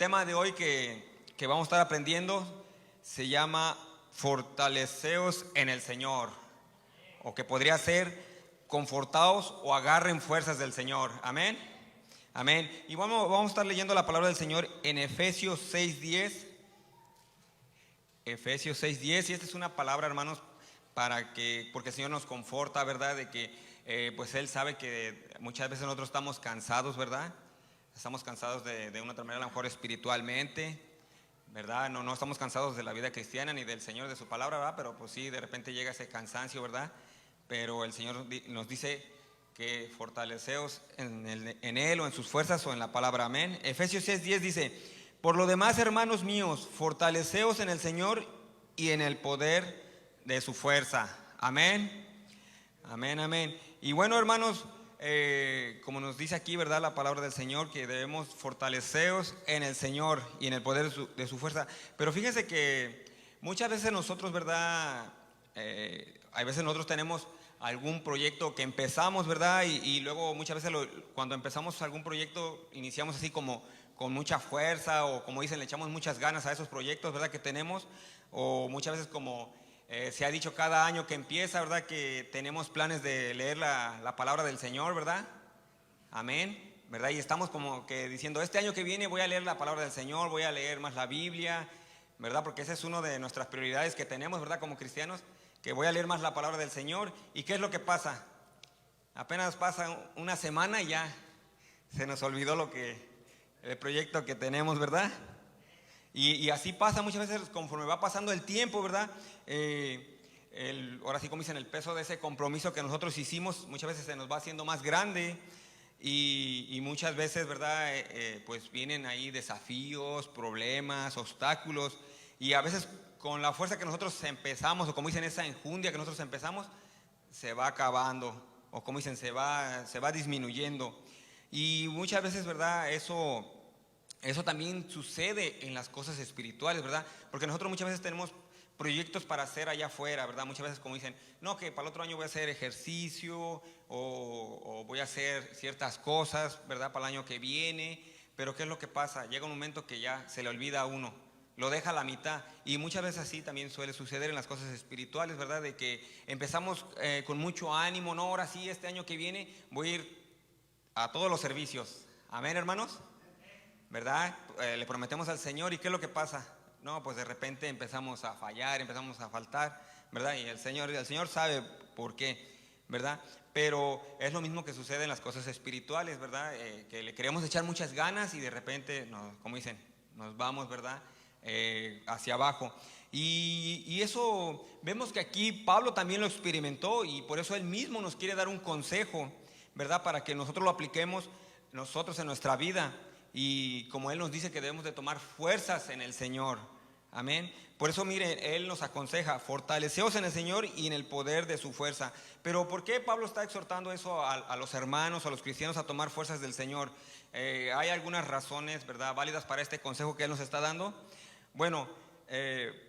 tema de hoy que vamos a estar aprendiendo se llama fortaleceos en el Señor, o que podría ser confortaos o agarren fuerzas del Señor. Amén. Amén. Y vamos a estar leyendo la palabra del Señor en Efesios 6:10. Efesios 6:10, y esta es una palabra, hermanos, porque el Señor nos conforta, ¿verdad? De que pues Él sabe que muchas veces nosotros estamos cansados, ¿verdad? Estamos cansados de una otra manera, a lo mejor espiritualmente, ¿verdad? No estamos cansados de la vida cristiana ni del Señor, de su palabra, ¿verdad? Pero pues sí, de repente llega ese cansancio, ¿verdad? Pero el Señor nos dice que fortaleceos en Él o en sus fuerzas o en la palabra. Amén. Efesios 6:10 dice: por lo demás, hermanos míos, fortaleceos en el Señor y en el poder de su fuerza. Amén. Amén, amén. Y bueno, hermanos, como nos dice aquí, ¿verdad?, la palabra del Señor, que debemos fortaleceos en el Señor y en el poder de su fuerza. Pero fíjense que muchas veces nosotros, ¿verdad?, hay veces nosotros tenemos algún proyecto que empezamos, ¿verdad? Y luego muchas veces cuando empezamos algún proyecto iniciamos así como con mucha fuerza, o como dicen, le echamos muchas ganas a esos proyectos, ¿verdad?, que tenemos. O muchas veces, como se ha dicho cada año que empieza, ¿verdad?, que tenemos planes de leer la palabra del Señor, ¿verdad? Amén, ¿verdad? Y estamos como que diciendo, este año que viene voy a leer la palabra del Señor, voy a leer más la Biblia, ¿verdad? Porque esa es una de nuestras prioridades que tenemos, ¿verdad?, como cristianos, que voy a leer más la palabra del Señor. ¿Y qué es lo que pasa? Apenas pasa una semana y ya se nos olvidó el proyecto que tenemos, ¿verdad? Y así pasa muchas veces conforme va pasando el tiempo, ¿verdad? Ahora sí, como dicen, el peso de ese compromiso que nosotros hicimos muchas veces se nos va haciendo más grande, y muchas veces, ¿verdad?, pues vienen ahí desafíos, problemas, obstáculos, y a veces con la fuerza que nosotros empezamos, o como dicen, esa enjundia que nosotros empezamos, se va acabando, o como dicen, se va disminuyendo. Y muchas veces, ¿verdad?, eso también sucede en las cosas espirituales, ¿verdad? Porque nosotros muchas veces tenemos proyectos para hacer allá afuera, ¿verdad? Muchas veces como dicen, no, que para el otro año voy a hacer ejercicio, o voy a hacer ciertas cosas, ¿verdad?, para el año que viene. Pero ¿qué es lo que pasa? Llega un momento que ya se le olvida a uno, lo deja a la mitad. Y muchas veces así también suele suceder en las cosas espirituales, ¿verdad? De que empezamos con mucho ánimo, no, ahora sí, este año que viene voy a ir a todos los servicios. Amén, hermanos, ¿verdad? Le prometemos al Señor, ¿y qué es lo que pasa? No, pues de repente empezamos a fallar, empezamos a faltar, ¿verdad? Y el Señor sabe por qué, ¿verdad? Pero es lo mismo que sucede en las cosas espirituales, ¿verdad? Que le queremos echar muchas ganas y de repente, como dicen, nos vamos, ¿verdad?, hacia abajo. Y eso vemos que aquí Pablo también lo experimentó, y por eso él mismo nos quiere dar un consejo, ¿verdad?, para que nosotros lo apliquemos nosotros en nuestra vida. Y como él nos dice que debemos de tomar fuerzas en el Señor. Amén. Por eso, mire, él nos aconseja: fortaleceos en el Señor y en el poder de su fuerza. Pero ¿por qué Pablo está exhortando eso a los hermanos, a los cristianos, a tomar fuerzas del Señor? Hay algunas razones, ¿verdad?, válidas para este consejo que él nos está dando. Bueno,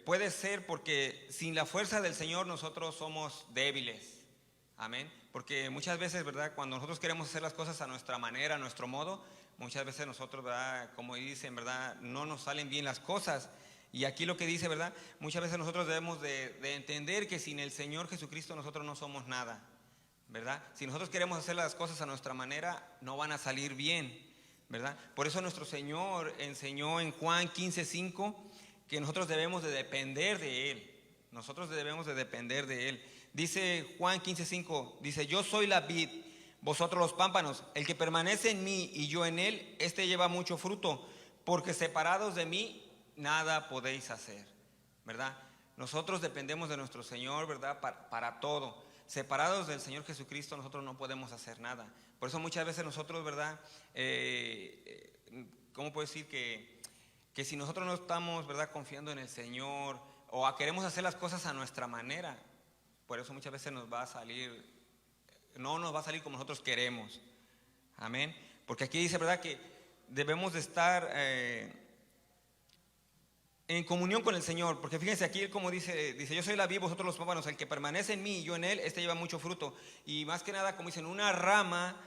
puede ser porque sin la fuerza del Señor nosotros somos débiles. Amén. Porque muchas veces, ¿verdad?, cuando nosotros queremos hacer las cosas a nuestra manera, a nuestro modo, muchas veces nosotros, ¿verdad?, como dicen, ¿verdad?, no nos salen bien las cosas. Y aquí lo que dice, ¿verdad?, muchas veces nosotros debemos de entender que sin el Señor Jesucristo nosotros no somos nada, ¿verdad? Si nosotros queremos hacer las cosas a nuestra manera, no van a salir bien, ¿verdad? Por eso nuestro Señor enseñó en Juan 15:5 que nosotros debemos de depender de Él. Nosotros debemos de depender de Él. Dice Juan 15:5, dice: yo soy la vid, vosotros los pámpanos. El que permanece en mí y yo en él, este lleva mucho fruto, porque separados de mí nada podéis hacer, ¿verdad? Nosotros dependemos de nuestro Señor, ¿verdad?, para todo. Separados del Señor Jesucristo nosotros no podemos hacer nada. Por eso muchas veces nosotros, ¿verdad?, ¿cómo puedo decir? Que si nosotros no estamos, ¿verdad?, confiando en el Señor, o queremos hacer las cosas a nuestra manera, por eso muchas veces no nos va a salir como nosotros queremos. Amén. Porque aquí dice, ¿verdad?, que debemos de estar en comunión con el Señor. Porque fíjense aquí como dice, yo soy la vid, vosotros los pámpanos. El que permanece en mí y yo en él, este lleva mucho fruto. Y más que nada, como dicen, una rama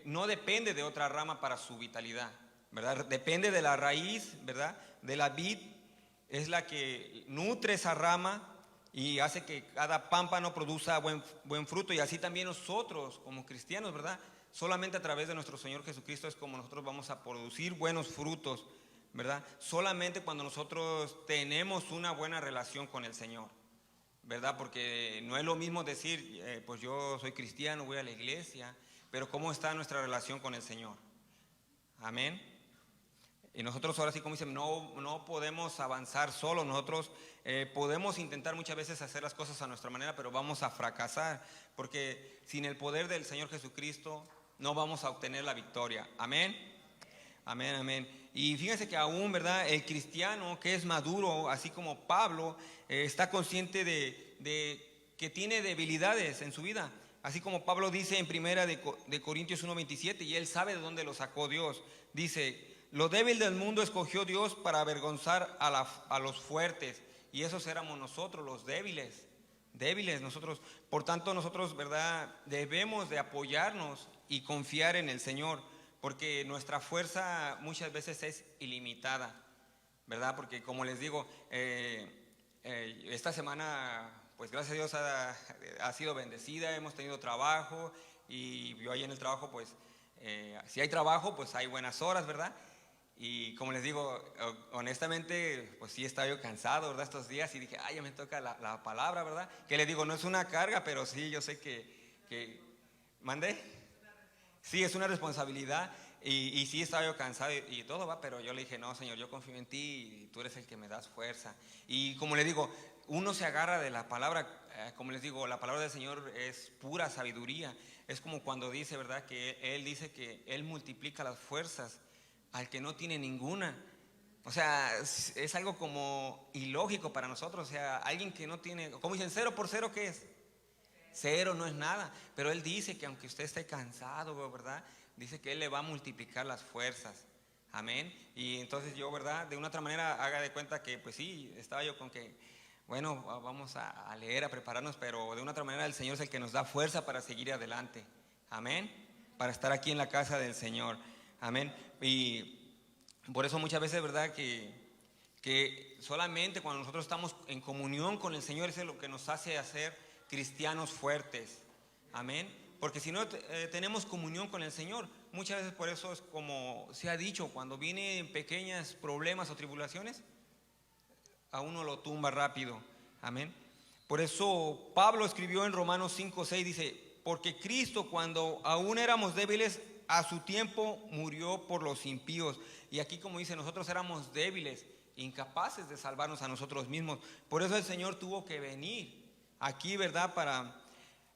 no depende de otra rama para su vitalidad. ¿verdad? Depende de la raíz, ¿verdad? De la vid, es la que nutre esa rama y hace que cada pámpano produzca buen fruto. Y así también nosotros como cristianos, ¿verdad? Solamente a través de nuestro Señor Jesucristo es como nosotros vamos a producir buenos frutos, ¿verdad? Solamente cuando nosotros tenemos una buena relación con el Señor, ¿verdad? Porque no es lo mismo decir, pues yo soy cristiano, voy a la iglesia, pero ¿cómo está nuestra relación con el Señor? Amén. Y nosotros ahora sí, como dicen, no podemos avanzar solos. Nosotros podemos intentar muchas veces hacer las cosas a nuestra manera, pero vamos a fracasar, porque sin el poder del Señor Jesucristo no vamos a obtener la victoria. Amén. Amén, amén. Y fíjense que aún, ¿verdad? El cristiano que es maduro, así como Pablo, está consciente de que tiene debilidades en su vida. Así como Pablo dice en primera de Corintios 1:27, y él sabe de dónde lo sacó Dios. Dice, lo débil del mundo escogió Dios para avergonzar a los fuertes. Y esos éramos nosotros, los débiles. Débiles nosotros. Por tanto, nosotros, ¿verdad? Debemos de apoyarnos y confiar en el Señor, porque nuestra fuerza muchas veces es ilimitada, ¿verdad? Porque como les digo, esta semana, pues gracias a Dios ha sido bendecida, hemos tenido trabajo y yo ahí en el trabajo, pues si hay trabajo, pues hay buenas horas, ¿verdad? Y como les digo, honestamente, pues sí estaba yo cansado, ¿verdad? Estos días y dije, ay, ya me toca la palabra, ¿verdad? Que les digo, no es una carga, pero sí, yo sé que ¿mandé? Sí, es una responsabilidad y sí estaba yo cansado y todo va, pero yo le dije, no, Señor, yo confío en ti y tú eres el que me das fuerza. Y como le digo, uno se agarra de la palabra, como les digo, la palabra del Señor es pura sabiduría. Es como cuando dice, ¿verdad? Que Él dice que Él multiplica las fuerzas al que no tiene ninguna. O sea, es algo como ilógico para nosotros. O sea, alguien que no tiene, como dicen, 0 por 0, ¿qué es? Cero, no es nada. Pero Él dice que aunque usted esté cansado, ¿verdad? Dice que Él le va a multiplicar las fuerzas. Amén. Y entonces yo, ¿verdad? De una otra manera, haga de cuenta que, pues sí, estaba yo con que, bueno, vamos a leer, a prepararnos, pero de una otra manera el Señor es el que nos da fuerza para seguir adelante. Amén. Para estar aquí en la casa del Señor. Amén. Y por eso muchas veces, ¿verdad? Que solamente cuando nosotros estamos en comunión con el Señor, eso es lo que nos hace hacer cristianos fuertes. Amén. Porque si no tenemos comunión con el Señor, muchas veces por eso es como se ha dicho, cuando vienen pequeños problemas o tribulaciones, a uno lo tumba rápido. Amén. Por eso Pablo escribió en Romanos 5:6, dice, porque Cristo cuando aún éramos débiles, a su tiempo murió por los impíos. Y aquí como dice, nosotros éramos débiles, incapaces de salvarnos a nosotros mismos. Por eso el Señor tuvo que venir aquí, ¿verdad? Para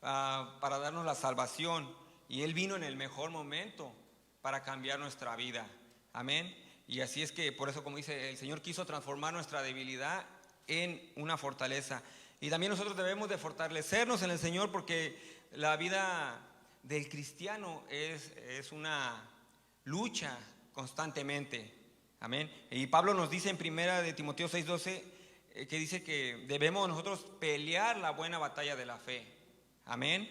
darnos la salvación. Y Él vino en el mejor momento para cambiar nuestra vida. Amén. Y así es que por eso, como dice, el Señor quiso transformar nuestra debilidad en una fortaleza. Y también nosotros debemos de fortalecernos en el Señor, porque la vida del cristiano es una lucha constantemente. Amén. Y Pablo nos dice en primera de Timoteo 6:12 que dice que debemos nosotros pelear la buena batalla de la fe. Amén.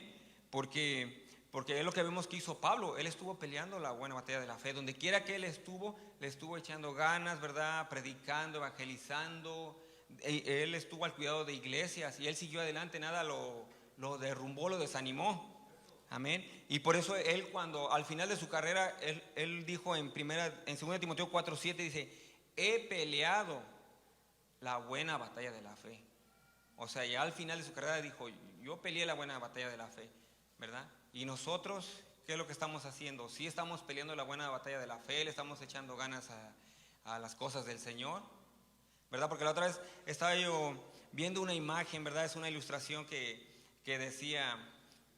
Porque es lo que vemos que hizo Pablo. Él estuvo peleando la buena batalla de la fe. Donde quiera que él estuvo, le estuvo echando ganas, ¿verdad? Predicando, evangelizando. Él estuvo al cuidado de iglesias y él siguió adelante. Nada lo derrumbó, lo desanimó. Amén. Y por eso él, cuando al final de su carrera, él dijo en 2 Timoteo 4:7, dice, he peleado la buena batalla de la fe. O sea, ya al final de su carrera dijo, yo peleé la buena batalla de la fe, ¿verdad? Y nosotros, ¿qué es lo que estamos haciendo? Sí estamos peleando la buena batalla de la fe, le estamos echando ganas a las cosas del Señor, ¿verdad? Porque la otra vez estaba yo viendo una imagen, ¿verdad? Es una ilustración que decía,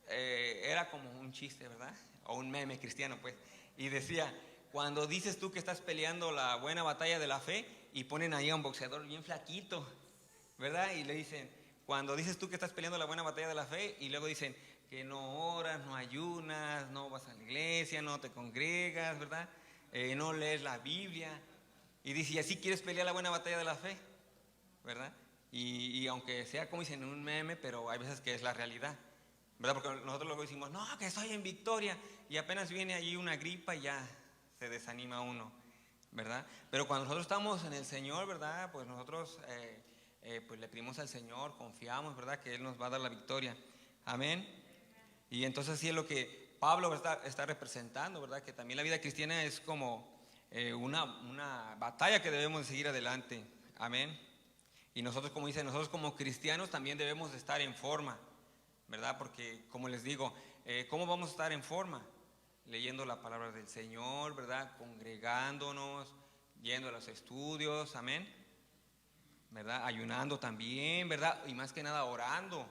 era como un chiste, ¿verdad? O un meme cristiano, pues. Y decía, cuando dices tú que estás peleando la buena batalla de la fe, y ponen ahí a un boxeador bien flaquito, ¿verdad? Y le dicen, cuando dices tú que estás peleando la buena batalla de la fe, y luego dicen que no oras, no ayunas, no vas a la iglesia, no te congregas, ¿verdad? No lees la Biblia. Y dice, y así quieres pelear la buena batalla de la fe, ¿verdad? Y aunque sea como dicen un meme, pero hay veces que es la realidad, ¿verdad? Porque nosotros luego decimos, no, que estoy en victoria, y apenas viene allí una gripa y ya se desanima uno. ¿verdad? Pero cuando nosotros estamos en el Señor, ¿verdad? Pues nosotros pues le pedimos al Señor, confiamos, ¿verdad? Que Él nos va a dar la victoria. Amén. Y entonces sí es lo que Pablo está representando, ¿verdad? Que también la vida cristiana es como una batalla que debemos de seguir adelante. Amén. Y nosotros, como dice, nosotros como cristianos también debemos de estar en forma, ¿verdad? Porque, como les digo, ¿cómo vamos a estar en forma? Leyendo la palabra del Señor, ¿verdad? Congregándonos, yendo a los estudios, amén, ¿verdad? Ayunando también, ¿verdad? Y más que nada orando,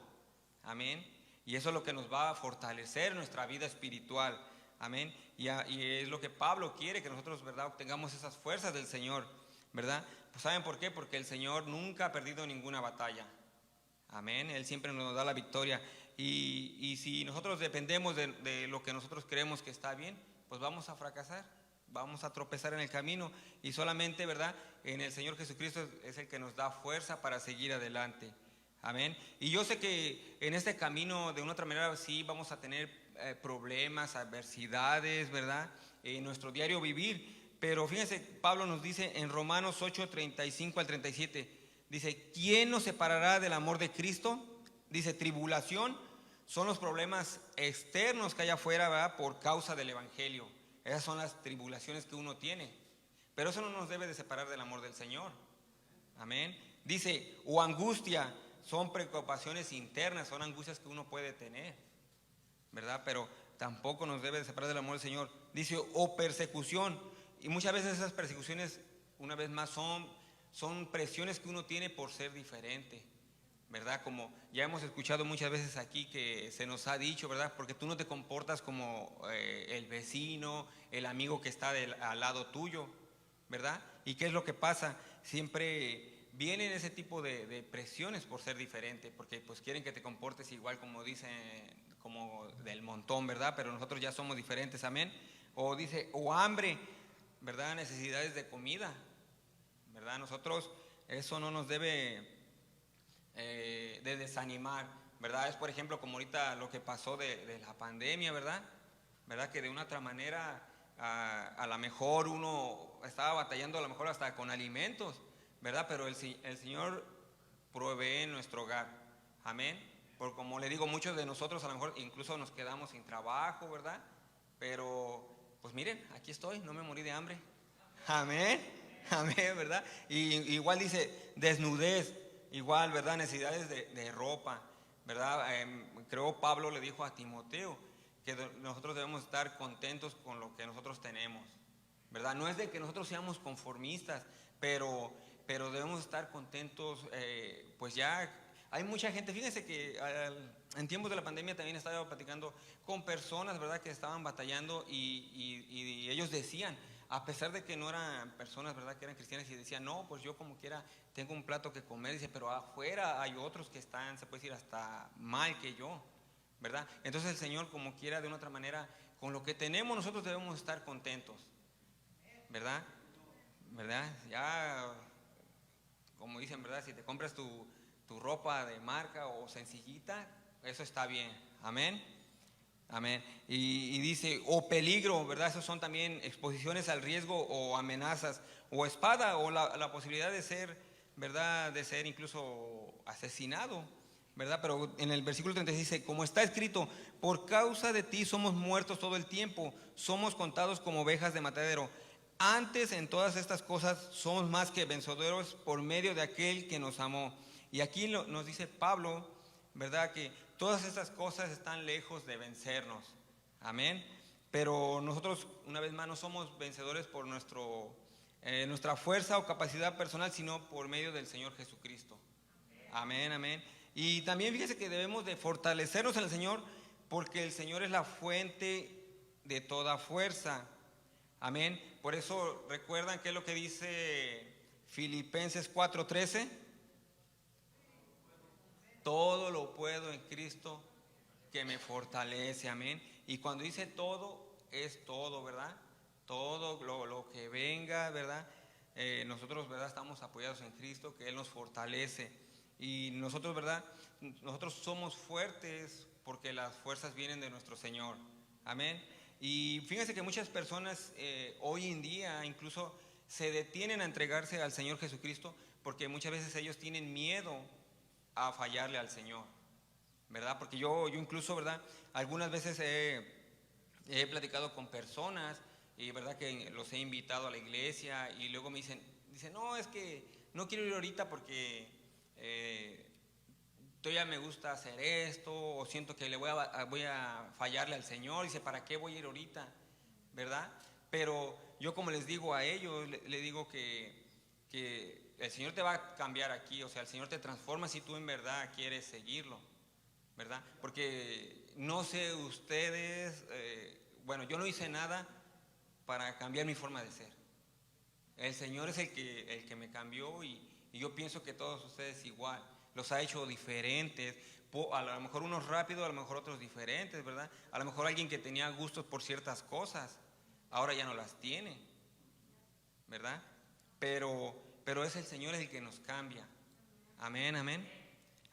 amén. Y eso es lo que nos va a fortalecer nuestra vida espiritual, amén. Y es lo que Pablo quiere, que nosotros, ¿verdad?, obtengamos esas fuerzas del Señor, ¿verdad? Pues ¿saben por qué? Porque el Señor nunca ha perdido ninguna batalla, amén. Él siempre nos da la victoria. Y si nosotros dependemos de lo que nosotros creemos que está bien, pues vamos a fracasar, vamos a tropezar en el camino. Y solamente, ¿verdad?, en el Señor Jesucristo es el que nos da fuerza para seguir adelante. Amén. Y yo sé que en este camino, de una otra manera, sí vamos a tener problemas, adversidades, ¿verdad?, en nuestro diario vivir. Pero fíjense, Pablo nos dice en Romanos 8, 35 al 37, dice: ¿quién nos separará del amor de Cristo? Dice: tribulación, son los problemas externos que hay afuera, ¿verdad?, por causa del Evangelio. Esas son las tribulaciones que uno tiene. Pero eso no nos debe de separar del amor del Señor. Amén. Dice: o angustia, son preocupaciones internas, son angustias que uno puede tener, ¿verdad? Pero tampoco nos debe de separar del amor del Señor. Dice: o persecución. Y muchas veces esas persecuciones, una vez más, son presiones que uno tiene por ser diferente, ¿verdad? Como ya hemos escuchado muchas veces aquí que se nos ha dicho, ¿verdad? Porque tú no te comportas como el vecino, el amigo que está al lado tuyo, ¿verdad? ¿Y qué es lo que pasa? Siempre vienen ese tipo de presiones por ser diferente, porque pues quieren que te comportes igual, como dicen, como del montón, ¿verdad? Pero nosotros ya somos diferentes, amén. O dice: o hambre, ¿verdad? Necesidades de comida, ¿verdad? Nosotros, eso no nos debe de desanimar, ¿verdad? Es, por ejemplo, como ahorita lo que pasó de la pandemia, ¿verdad? ¿Verdad? Que de una otra manera a lo mejor uno estaba batallando, a lo mejor hasta con alimentos, ¿verdad? Pero el Señor provee en nuestro hogar, amén. Porque como le digo, muchos de nosotros a lo mejor incluso nos quedamos sin trabajo, ¿verdad? Pero pues miren, aquí estoy, no me morí de hambre, amén, amén, ¿verdad? Y igual dice desnudez, igual, ¿verdad? Necesidades de ropa, ¿verdad? Creo Pablo le dijo a Timoteo que nosotros debemos estar contentos con lo que nosotros tenemos, ¿verdad? No es de que nosotros seamos conformistas, pero debemos estar contentos. Pues ya hay mucha gente, fíjense que en tiempos de la pandemia también estaba platicando con personas, ¿verdad?, que estaban batallando y ellos decían, a pesar de que no eran personas, ¿verdad?, que eran cristianas, y decían: no, pues yo como quiera tengo un plato que comer, dice, pero afuera hay otros que están, se puede decir, hasta mal que yo, ¿verdad? Entonces el Señor, como quiera, de una otra manera, con lo que tenemos nosotros debemos estar contentos, ¿verdad? ¿Verdad? Ya, como dicen, ¿verdad?, si te compras tu ropa de marca o sencillita, eso está bien, amén. Amén. Y dice: o peligro, ¿verdad? Esos son también exposiciones al riesgo o amenazas, o espada, o la posibilidad de ser, ¿verdad?, de ser incluso asesinado, ¿verdad? Pero en el versículo 36 dice: como está escrito, por causa de ti somos muertos todo el tiempo, somos contados como ovejas de matadero. Antes, en todas estas cosas somos más que vencedores por medio de aquel que nos amó. Y aquí nos dice Pablo, ¿verdad?, que todas estas cosas están lejos de vencernos, amén. Pero nosotros, una vez más, no somos vencedores por nuestra fuerza o capacidad personal, sino por medio del Señor Jesucristo, amén, amén. Y también fíjese que debemos de fortalecernos en el Señor, porque el Señor es la fuente de toda fuerza, amén. Por eso, ¿recuerdan qué es lo que dice Filipenses 4:13? Todo lo puedo en Cristo que me fortalece, amén. Y cuando dice todo, es todo, ¿verdad? Todo lo que venga, ¿verdad? Nosotros, ¿verdad?, estamos apoyados en Cristo, que Él nos fortalece. Y nosotros, ¿verdad?, nosotros somos fuertes porque las fuerzas vienen de nuestro Señor, amén. Y fíjense que muchas personas hoy en día incluso se detienen a entregarse al Señor Jesucristo porque muchas veces ellos tienen miedo a fallarle al Señor, ¿verdad? Porque yo incluso, ¿verdad? Algunas veces he platicado con personas y, ¿verdad? Que los he invitado a la iglesia y luego me dicen, no, es que no quiero ir ahorita porque todavía me gusta hacer esto o siento que voy a fallarle al Señor. Dice, ¿para qué voy a ir ahorita? ¿Verdad? Pero yo, como les digo a ellos, le digo que el Señor te va a cambiar aquí, o sea, el Señor te transforma si tú en verdad quieres seguirlo, ¿verdad? Porque no sé ustedes, bueno, yo no hice nada para cambiar mi forma de ser. El Señor es el que me cambió y yo pienso que todos ustedes igual. Los ha hecho diferentes, a lo mejor unos rápidos, a lo mejor otros diferentes, ¿verdad? A lo mejor alguien que tenía gustos por ciertas cosas, ahora ya no las tiene, ¿verdad? Pero es el Señor el que nos cambia. Amén, amén,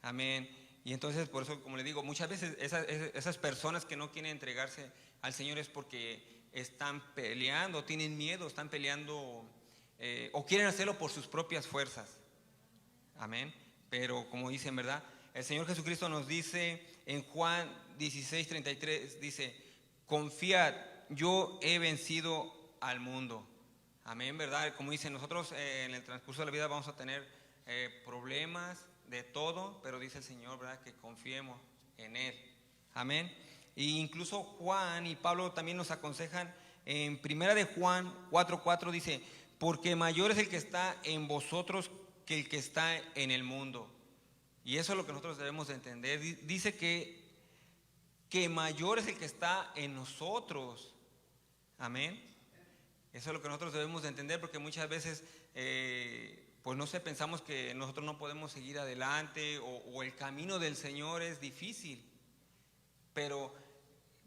amén. Y entonces, por eso, como le digo, muchas veces esas personas que no quieren entregarse al Señor es porque están peleando, tienen miedo, están peleando o quieren hacerlo por sus propias fuerzas. Amén. Pero como dicen, ¿verdad? El Señor Jesucristo nos dice en Juan 16:33, dice, confiad, yo he vencido al mundo. Amén, ¿verdad? Como dicen, nosotros en el transcurso de la vida vamos a tener problemas de todo, pero dice el Señor, ¿verdad? Que confiemos en Él. Amén. Y incluso Juan y Pablo también nos aconsejan en primera de Juan 4:4 dice, porque mayor es el que está en vosotros que el que está en el mundo. Y eso es lo que nosotros debemos de entender. Dice que mayor es el que está en nosotros. Amén. Eso es lo que nosotros debemos de entender, porque muchas veces pues no sé, pensamos que nosotros no podemos seguir adelante o el camino del Señor es difícil. Pero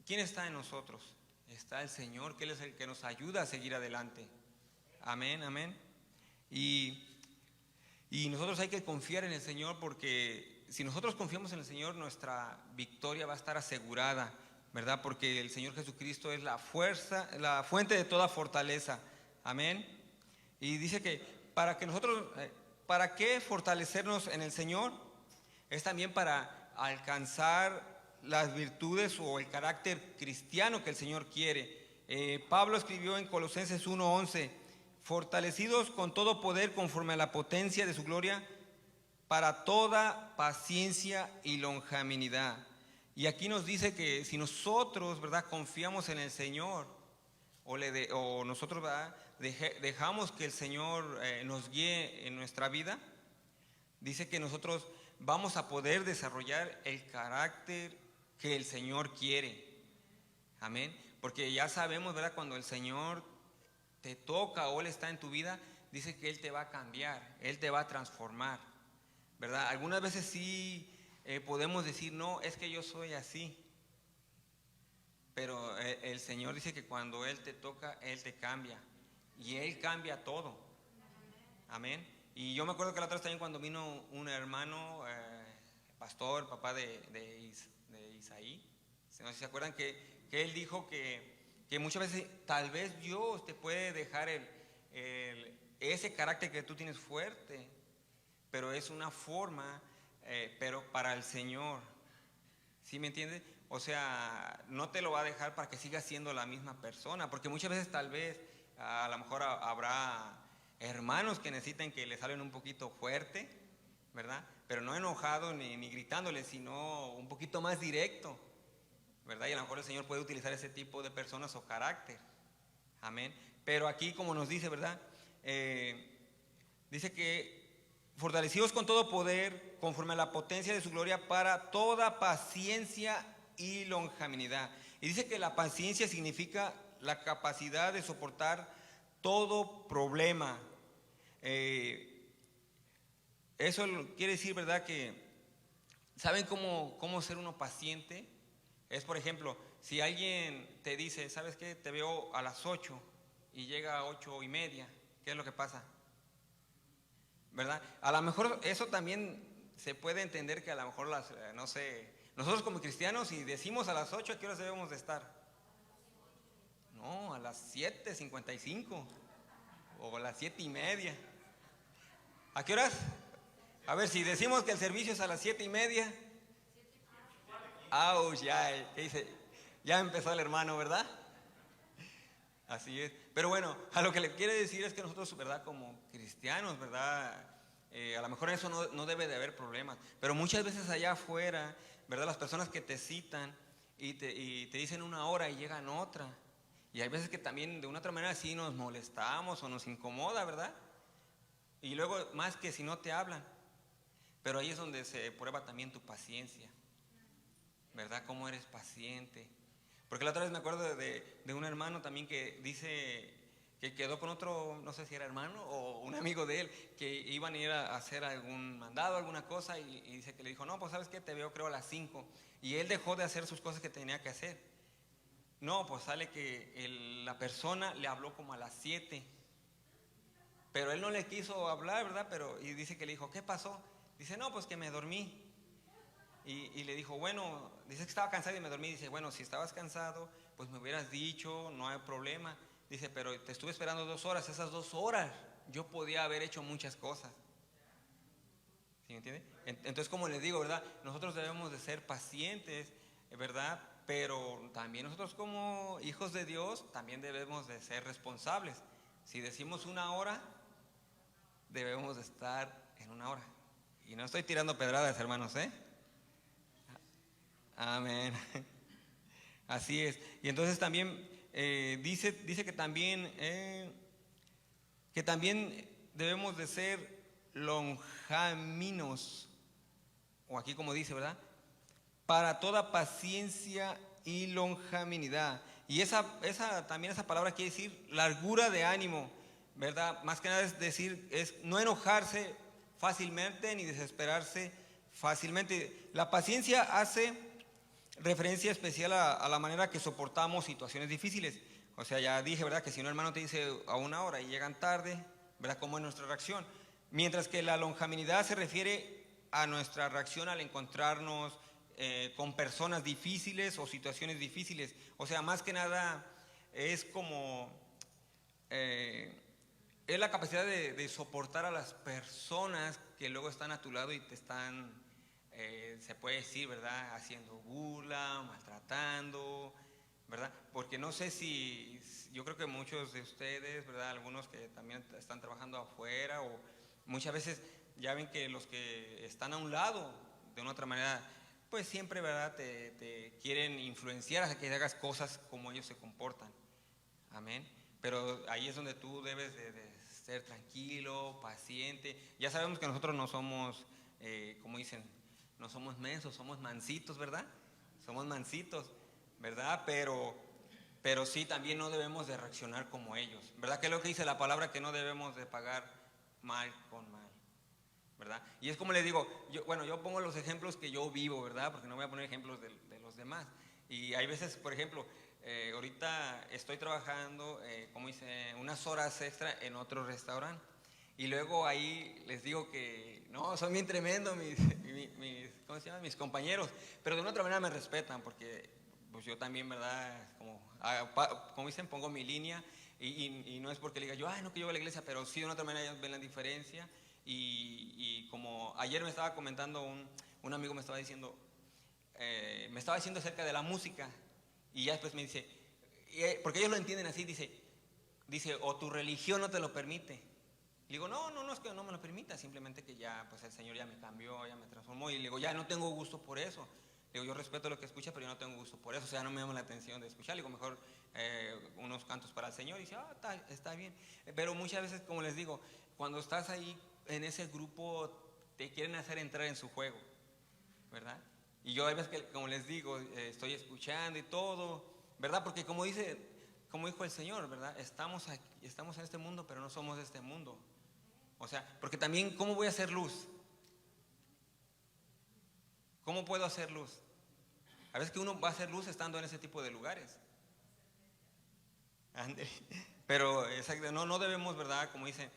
¿quién está en nosotros? Está el Señor, que Él es el que nos ayuda a seguir adelante. Amén, amén. Y nosotros hay que confiar en el Señor, porque si nosotros confiamos en el Señor, nuestra victoria va a estar asegurada, ¿verdad? Porque el Señor Jesucristo es la fuerza, la fuente de toda fortaleza. Amén. Y dice que para qué fortalecernos en el Señor, es también para alcanzar las virtudes o el carácter cristiano que el Señor quiere. Pablo escribió en Colosenses 1:11, fortalecidos con todo poder conforme a la potencia de su gloria, para toda paciencia y longanimidad. Y aquí nos dice que si nosotros, ¿verdad?, confiamos en el Señor o nosotros, ¿verdad?, dejamos que el Señor nos guíe en nuestra vida, dice que nosotros vamos a poder desarrollar el carácter que el Señor quiere. Amén. Porque ya sabemos, ¿verdad?, cuando el Señor te toca o Él está en tu vida, dice que Él te va a cambiar, Él te va a transformar, ¿verdad? Algunas veces sí podemos decir, no, es que yo soy así. Pero el Señor dice que cuando Él te toca, Él te cambia. Y Él cambia todo. Amén. Y yo me acuerdo que la otra vez también cuando vino un hermano, pastor, papá de Isaí, no sé si se acuerdan que él dijo que muchas veces tal vez Dios te puede dejar ese carácter que tú tienes fuerte, pero es una forma, pero para el Señor. ¿Sí me entiendes? O sea, no te lo va a dejar para que sigas siendo la misma persona, porque muchas veces tal vez a lo mejor habrá hermanos que necesiten que les hablen un poquito fuerte, ¿verdad? Pero no enojado ni gritándole, sino un poquito más directo, ¿verdad? Y a lo mejor el Señor puede utilizar ese tipo de personas o carácter. Amén. Pero aquí, como nos dice, ¿verdad? Dice que fortalecidos con todo poder, conforme a la potencia de su gloria, para toda paciencia y longanimidad. Y dice que la paciencia significa la capacidad de soportar todo problema. Eso quiere decir, ¿verdad?, que ¿saben cómo ser uno paciente? Es, por ejemplo, si alguien te dice, ¿sabes qué? Te veo a las 8 y llega a 8:30, ¿qué es lo que pasa? ¿Verdad? A lo mejor eso también se puede entender que a lo mejor no sé, nosotros como cristianos, si decimos a las 8, ¿a qué horas debemos de estar? No, a las 7:55. o las 7:30. ¿A qué horas? A ver, si decimos que el servicio es a las 7:30. ¡Auch! Ya empezó el hermano, ¿verdad? Así es. Pero bueno, a lo que le quiere decir es que nosotros, ¿verdad? Como cristianos, ¿verdad? A lo mejor en eso no debe de haber problemas. Pero muchas veces allá afuera, ¿verdad? Las personas que te citan y te dicen una hora y llegan otra. Y hay veces que también de una otra manera sí nos molestamos o nos incomoda, ¿verdad? Y luego más que si no te hablan. Pero ahí es donde se prueba también tu paciencia, ¿verdad? Cómo eres paciente. Porque la otra vez me acuerdo de un hermano también que dice que quedó con otro, no sé si era hermano o un amigo de él, que iban a ir a hacer algún mandado, alguna cosa, y dice que le dijo, no, pues sabes qué, te veo creo a las 5. Y él dejó de hacer sus cosas que tenía que hacer. No, pues sale que la persona le habló como a las 7. Pero él no le quiso hablar, ¿verdad? Y dice que le dijo, ¿qué pasó? Dice, no, pues que me dormí. Y le dijo, bueno, dice que estaba cansado y me dormí. Dice, bueno, si estabas cansado, pues me hubieras dicho, no hay problema. Dice, pero te estuve esperando 2 horas. Esas 2 horas yo podía haber hecho muchas cosas. ¿Sí me entiende? Entonces, como les digo, ¿verdad? Nosotros debemos de ser pacientes, ¿verdad? Pero también nosotros como hijos de Dios, también debemos de ser responsables. Si decimos 1 hora, debemos de estar en 1 hora. Y no estoy tirando pedradas, hermanos, ¿eh? Amén. Así es. Y entonces también dice que también debemos de ser lonjaminos, o aquí como dice, ¿verdad? Para toda paciencia y lonjaminidad. Y también esa palabra quiere decir largura de ánimo, ¿verdad? Más que nada es decir, es no enojarse fácilmente ni desesperarse fácilmente. La paciencia hace referencia especial a la manera que soportamos situaciones difíciles. O sea, ya dije, ¿verdad? Que si un hermano te dice a 1 hora y llegan tarde, ¿verdad? ¿Cómo es nuestra reacción? Mientras que la lonjaminidad se refiere a nuestra reacción al encontrarnos con personas difíciles o situaciones difíciles. O sea, más que nada es como es la capacidad de soportar a las personas que luego están a tu lado y te están, se puede decir, ¿verdad? Haciendo burla, maltratando, ¿verdad? Porque no sé si, yo creo que muchos de ustedes, ¿verdad? Algunos que también están trabajando afuera o muchas veces ya ven que los que están a un lado, de una otra manera, pues siempre, ¿verdad? Te quieren influenciar a que hagas cosas como ellos se comportan. Amén. Pero ahí es donde tú debes de ser tranquilo, paciente. Ya sabemos que nosotros no somos, como dicen, no somos mensos, somos mansitos, ¿verdad? Somos mansitos, ¿verdad? Pero sí, también no debemos de reaccionar como ellos, ¿verdad? Que es lo que dice la palabra, que no debemos de pagar mal con mal, ¿verdad? Y es como les digo, yo pongo los ejemplos que yo vivo, ¿verdad? Porque no voy a poner ejemplos de los demás. Y hay veces, por ejemplo, ahorita estoy trabajando, como dice, unas horas extra en otro restaurante. Y luego ahí les digo que, no, son bien tremendos ¿cómo se llama? Mis compañeros. Pero de una otra manera me respetan porque pues yo también, ¿verdad? Como dicen, pongo mi línea. Y no es porque le diga yo, ay, no que yo voy a la iglesia, pero sí de una otra manera ellos ven la diferencia. Y como ayer me estaba comentando un amigo me estaba diciendo acerca de la música. Y ya después me dice, porque ellos lo entienden así, dice, o tu religión no te lo permite. Le digo, no es que no me lo permita, simplemente que ya, pues el Señor ya me cambió, ya me transformó. Y le digo, ya no tengo gusto por eso. Le digo, yo respeto lo que escucha, pero yo no tengo gusto por eso. O sea, no me llama la atención de escuchar. Le digo, mejor unos cantos para el Señor. Y dice, está bien. Pero muchas veces, como les digo, cuando estás ahí en ese grupo, te quieren hacer entrar en su juego, ¿verdad? Y yo hay veces que, como les digo, estoy escuchando y todo, ¿verdad? Porque como dijo el Señor, ¿verdad? Estamos en este mundo, pero no somos de este mundo. O sea, porque también, ¿cómo voy a hacer luz? ¿Cómo puedo hacer luz? A veces que uno va a hacer luz estando en ese tipo de lugares. Pero exacto, no debemos, ¿verdad? Como dicen,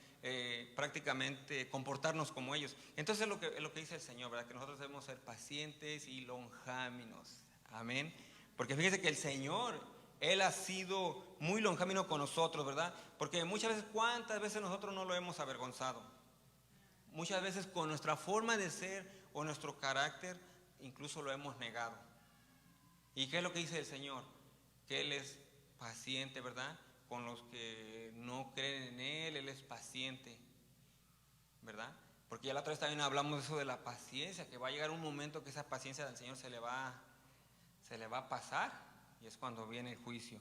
prácticamente comportarnos como ellos. Entonces es lo que dice el Señor, ¿verdad? Que nosotros debemos ser pacientes y lonjáminos. Amén. Porque fíjese que el Señor Él ha sido muy longánimo con nosotros, ¿verdad? Porque muchas veces, ¿cuántas veces nosotros no lo hemos avergonzado? Muchas veces con nuestra forma de ser o nuestro carácter, incluso lo hemos negado. ¿Y qué es lo que dice el Señor? Que Él es paciente, ¿verdad? Con los que no creen en Él es paciente, ¿verdad? Porque ya la otra vez también hablamos de eso de la paciencia, que va a llegar un momento que esa paciencia del Señor se le va a pasar, y es cuando viene el juicio.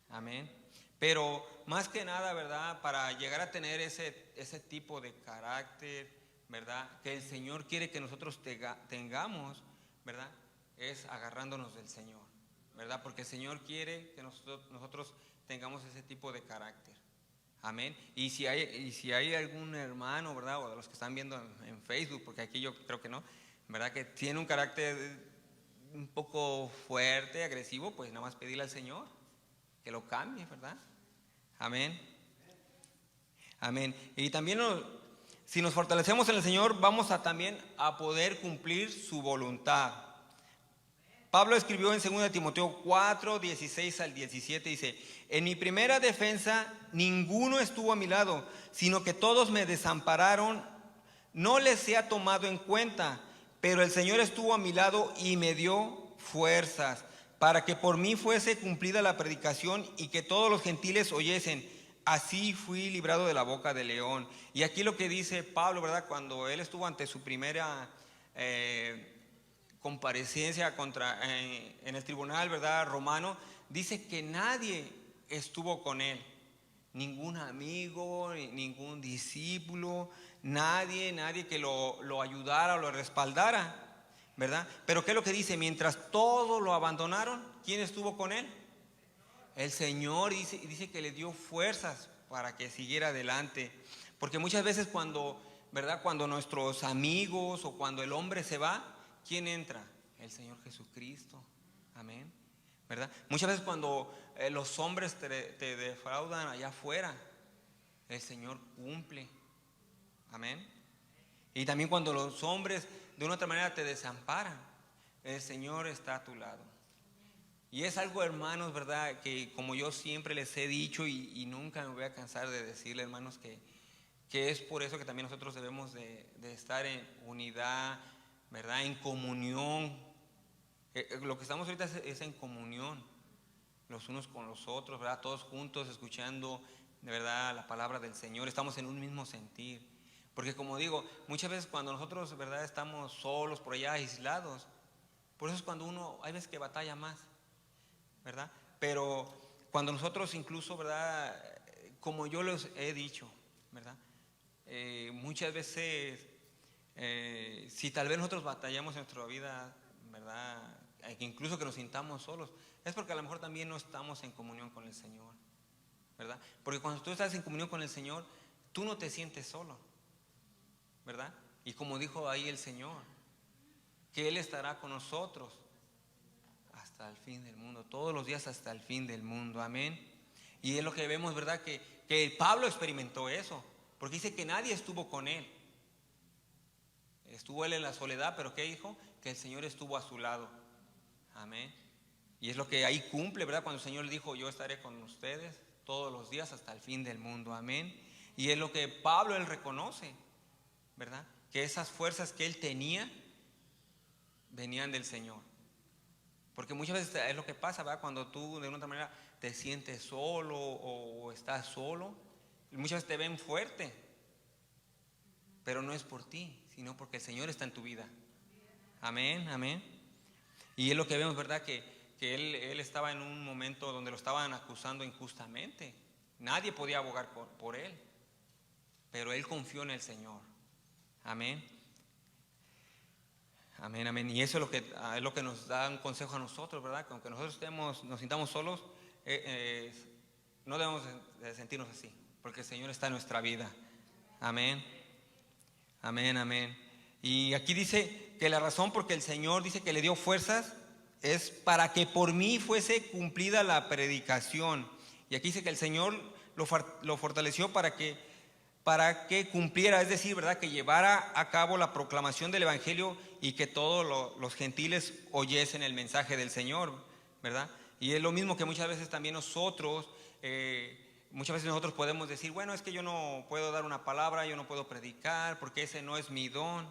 Amén. Pero más que nada, ¿verdad? Para llegar a tener ese tipo de carácter, ¿verdad? Que el Señor quiere que nosotros tengamos, ¿verdad? Es agarrándonos del Señor, ¿verdad? Porque el Señor quiere que nosotros tengamos ese tipo de carácter. Amén. Y si hay algún hermano, ¿verdad? O de los que están viendo en Facebook, porque aquí yo creo que no, ¿verdad? Que tiene un carácter un poco fuerte, agresivo, pues nada más pedirle al Señor que lo cambie, ¿verdad? Amén. Amén. Y también si nos fortalecemos en el Señor, vamos también a poder cumplir su voluntad. Pablo escribió en 2 Timoteo 4, 16 al 17, dice: en mi primera defensa ninguno estuvo a mi lado, sino que todos me desampararon, no les he tomado en cuenta, pero el Señor estuvo a mi lado y me dio fuerzas, para que por mí fuese cumplida la predicación y que todos los gentiles oyesen. Así fui librado de la boca del león. Y aquí lo que dice Pablo, ¿verdad? Cuando él estuvo ante su primera comparecencia en el tribunal, ¿verdad? Romano, dice que nadie estuvo con él, ningún amigo, ningún discípulo, nadie que lo ayudara o lo respaldara, ¿verdad? Pero ¿qué es lo que dice? Mientras todos lo abandonaron, ¿quién estuvo con él? El Señor. Dice que le dio fuerzas para que siguiera adelante. Porque muchas veces ¿verdad? Cuando nuestros amigos o cuando el hombre se va, ¿quién entra? El Señor Jesucristo. Amén. ¿Verdad? Muchas veces cuando los hombres te defraudan allá afuera, el Señor cumple. Amén. Y también cuando los hombres de una otra manera te desamparan, el Señor está a tu lado. Y es algo, hermanos, ¿verdad? Que como yo siempre les he dicho y nunca me voy a cansar de decirle, hermanos, que es por eso que también nosotros debemos de estar en unidad, ¿verdad? En comunión. Lo que estamos ahorita es en comunión, los unos con los otros, ¿verdad? Todos juntos escuchando, de verdad, la palabra del Señor. Estamos en un mismo sentir. Porque como digo, muchas veces cuando nosotros, ¿verdad? Estamos solos, por allá, aislados, por eso es cuando uno, hay veces que batalla más, ¿verdad? Pero cuando nosotros incluso, ¿verdad? Como yo les he dicho, ¿verdad? Muchas veces, si tal vez nosotros batallamos en nuestra vida, ¿verdad? Incluso que nos sintamos solos, es porque a lo mejor también no estamos en comunión con el Señor, ¿verdad? Porque cuando tú estás en comunión con el Señor, tú no te sientes solo, ¿verdad? Y como dijo ahí el Señor, que Él estará con nosotros hasta el fin del mundo, todos los días hasta el fin del mundo. Amén. Y es lo que vemos, ¿verdad? Que Pablo experimentó eso, porque dice que nadie estuvo con él. Estuvo él en la soledad, pero ¿qué dijo? Que el Señor estuvo a su lado. Amén. Y es lo que ahí cumple, ¿verdad? Cuando el Señor le dijo: yo estaré con ustedes todos los días hasta el fin del mundo. Amén. Y es lo que Pablo, él reconoce, ¿verdad? Que esas fuerzas que él tenía venían del Señor. Porque muchas veces es lo que pasa, ¿verdad? Cuando tú de una otra manera te sientes solo o estás solo, muchas veces te ven fuerte, pero no es por ti, sino porque el Señor está en tu vida. Amén, amén. Y es lo que vemos, ¿verdad? Que él estaba en un momento donde lo estaban acusando injustamente. Nadie podía abogar por él, pero él confió en el Señor. Amén. Amén, amén. Y eso es lo que nos da un consejo a nosotros, ¿verdad? Que aunque nosotros nos sintamos solos, no debemos de sentirnos así, porque el Señor está en nuestra vida. Amén. Amén, amén. Y aquí dice que la razón porque el Señor dice que le dio fuerzas es para que por mí fuese cumplida la predicación. Y aquí dice que el Señor lo fortaleció para que cumpliera, es decir, ¿verdad? Que llevara a cabo la proclamación del Evangelio y que todos los gentiles oyesen el mensaje del Señor, ¿verdad? Y es lo mismo que muchas veces también nosotros, muchas veces nosotros podemos decir, bueno, es que yo no puedo dar una palabra, yo no puedo predicar, porque ese no es mi don,